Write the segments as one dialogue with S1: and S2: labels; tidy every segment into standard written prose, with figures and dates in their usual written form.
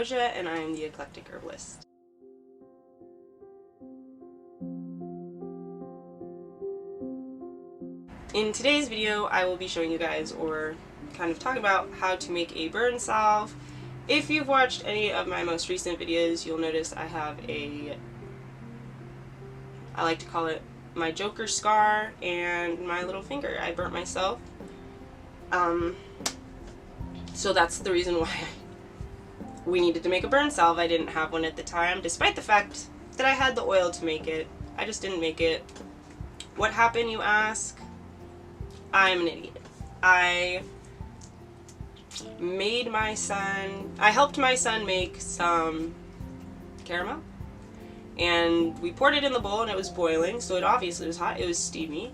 S1: Nausea, and I am the Eclectic Herbalist. In today's video, I will be showing you guys, or kind of talking about, how to make a burn salve. If you've watched any of my most recent videos, you'll notice I have I like to call it my Joker scar and my little finger. I burnt myself. So that's the reason why we needed to make a burn salve. I didn't have one at the time, despite the fact that I had the oil to make it. I just didn't make it. What happened, you ask? I'm an idiot. I helped my son make some caramel, and we poured it in the bowl and it was boiling, so it obviously was hot. It was steamy.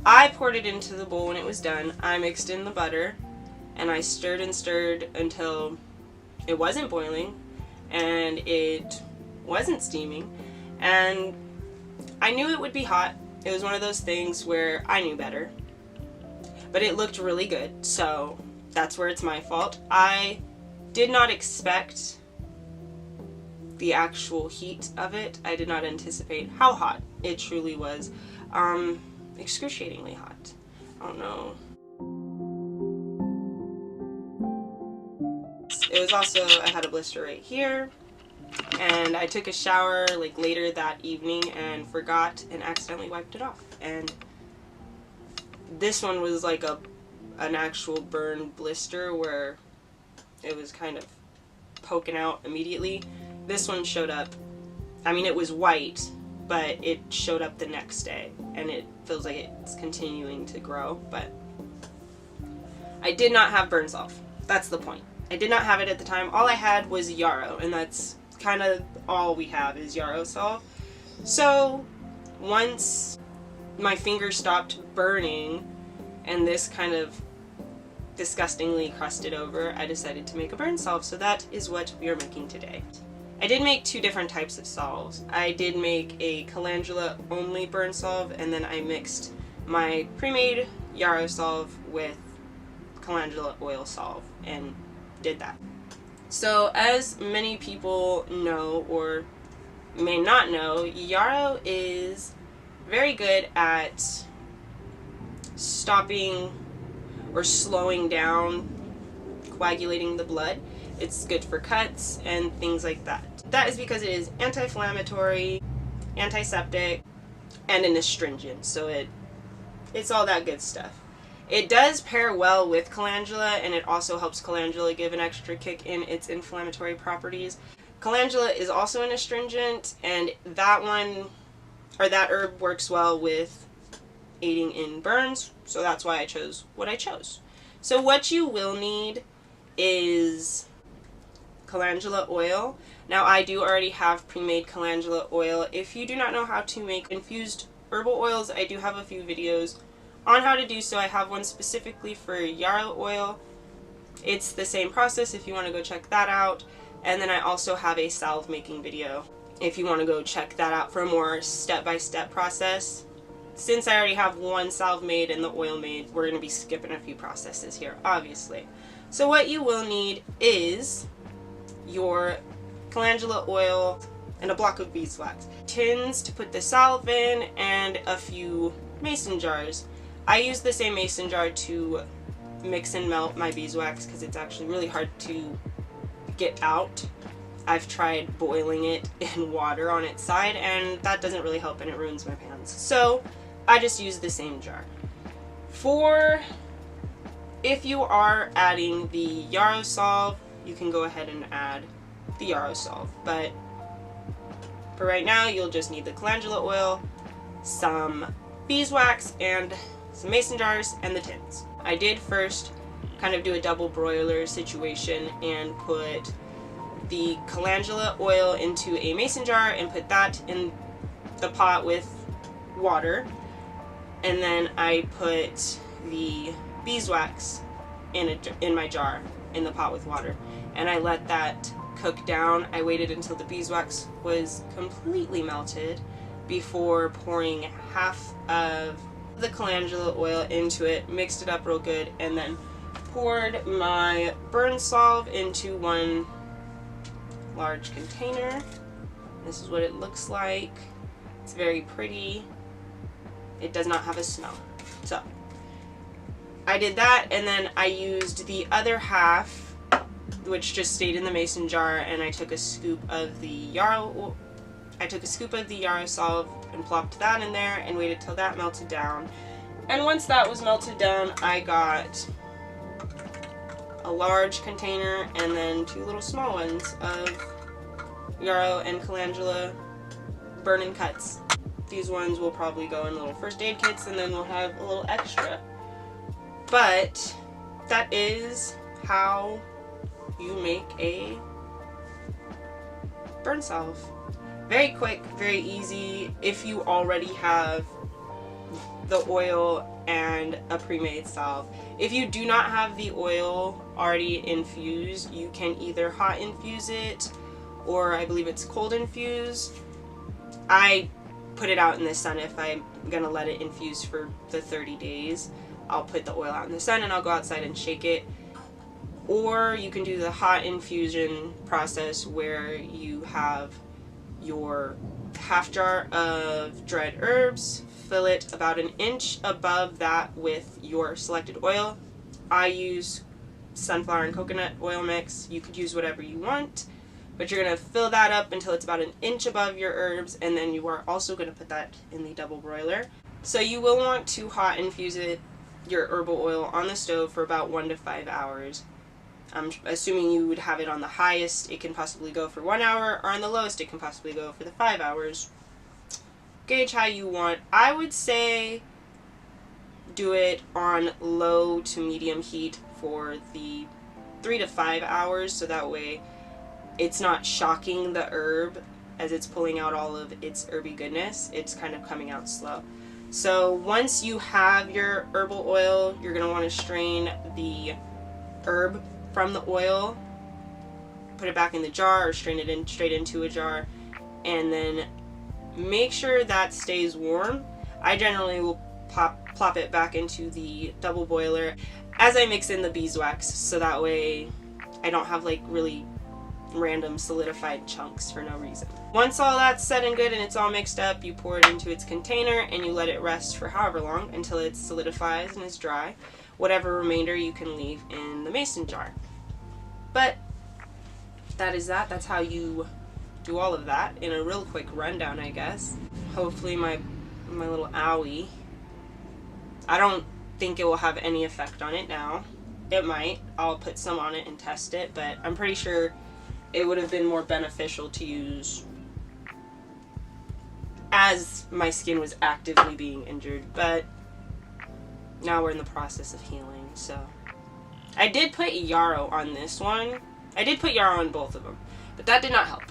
S1: I poured it into the bowl when it was done. I mixed in the butter and I stirred and stirred until it wasn't boiling and it wasn't steaming, and I knew it would be hot. It was one of those things where I knew better, but it looked really good, so that's where it's my fault. I did not expect the actual heat of it. I did not anticipate how hot it truly was. Excruciatingly hot. I don't know. It was also, I had a blister right here, and I took a shower like later that evening and forgot and accidentally wiped it off. And this one was like an actual burn blister where it was kind of poking out immediately. This one showed up, I mean, it was white, but it showed up the next day, and it feels like it's continuing to grow. But I did not have burn salve. That's the point. I did not have it at the time. All I had was yarrow, and that's kind of all we have is yarrow salve. So once my finger stopped burning and this kind of disgustingly crusted over, I decided to make a burn salve. So that is what we are making today. I did make two different types of salves. I did make a calendula only burn salve, and then I mixed my pre-made yarrow salve with calendula oil salve and did that. So as many people know or may not know, yarrow is very good at stopping or slowing down coagulating the blood. It's good for cuts and things like that. That is because it is anti-inflammatory, antiseptic, and an astringent, so it's all that good stuff. It does pair well with calendula, and it also helps calendula give an extra kick in its inflammatory properties. Calendula is also an astringent, and that herb works well with aiding in burns, so that's why I chose what I chose. So what you will need is calendula oil. Now I do already have pre-made calendula oil. If you do not know how to make infused herbal oils, I do have a few videos on how to do so. I have one specifically for yarrow oil. It's the same process if you want to go check that out. And then I also have a salve making video if you want to go check that out for a more step-by-step process. Since I already have one salve made and the oil made, we're going to be skipping a few processes here, obviously. So what you will need is your calendula oil and a block of beeswax, tins to put the salve in, and a few mason jars. I use the same mason jar to mix and melt my beeswax because it's actually really hard to get out. I've tried boiling it in water on its side, and that doesn't really help, and it ruins my pans. So I just use the same jar. If you are adding the yarrow salve, you can go ahead and add the yarrow salve, but for right now you'll just need the calendula oil, some beeswax, and some mason jars, and the tins. I did first kind of do a double broiler situation and put the calendula oil into a mason jar and put that in the pot with water, and then I put the beeswax in my jar in the pot with water, and I let that cook down. I waited until the beeswax was completely melted before pouring half of the calendula oil into it, mixed it up real good, and then poured my burn salve into one large container. This is what it looks like. It's very pretty. It does not have a smell. So I did that, and then I used the other half, which just stayed in the mason jar, and I took a scoop of the yarrow salve and plopped that in there and waited till that melted down. And once that was melted down, I got a large container and then 2 little small ones of yarrow and calendula burn-in cuts. These ones will probably go in little first aid kits, and then we'll have a little extra. But that is how you make a burn salve. Very quick, very easy. If you already have the oil and a pre-made salve. If you do not have the oil already infused, you can either hot infuse it, or I believe it's cold infuse. I put it out in the sun. If I'm gonna let it infuse for the 30 days, I'll put the oil out in the sun and I'll go outside and shake it. Or you can do the hot infusion process where you have your half jar of dried herbs, fill it about 1 inch above that with your selected oil. I use sunflower and coconut oil mix. You could use whatever you want, but you're going to fill that up until it's about 1 inch above your herbs, and then you are also going to put that in the double broiler. So you will want to hot infuse your herbal oil on the stove for about 1 to 5 hours. I'm assuming you would have it on the highest it can possibly go for 1 hour, or on the lowest it can possibly go for the 5 hours. Gauge how you want. I would say do it on low to medium heat for the 3 to 5 hours, so that way it's not shocking the herb as it's pulling out all of its herby goodness. It's kind of coming out slow. So once you have your herbal oil, you're going to want to strain the herb from the oil, put it back in the jar, or strain it in straight into a jar, and then make sure that stays warm. I generally will plop it back into the double boiler as I mix in the beeswax, so that way I don't have like really random solidified chunks for no reason. Once all that's set and good and it's all mixed up, you pour it into its container and you let it rest for however long until it solidifies and is dry. Whatever remainder you can leave in the mason jar. But that is that. That's how you do all of that in a real quick rundown, I guess. Hopefully my little owie, I don't think it will have any effect on it now. It might. I'll put some on it and test it, but I'm pretty sure it would have been more beneficial to use as my skin was actively being injured, but now we're in the process of healing. So I did put yarrow on this one. I did put yarrow on both of them, but that did not help.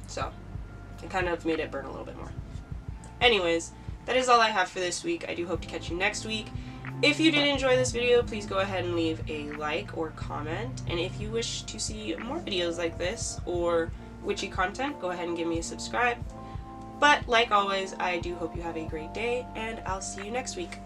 S1: So it kind of made it burn a little bit more. Anyways, that is all I have for this week. I do hope to catch you next week. If you did enjoy this video, please go ahead and leave a like or comment. And if you wish to see more videos like this or witchy content, go ahead and give me a subscribe. But like always, I do hope you have a great day, and I'll see you next week.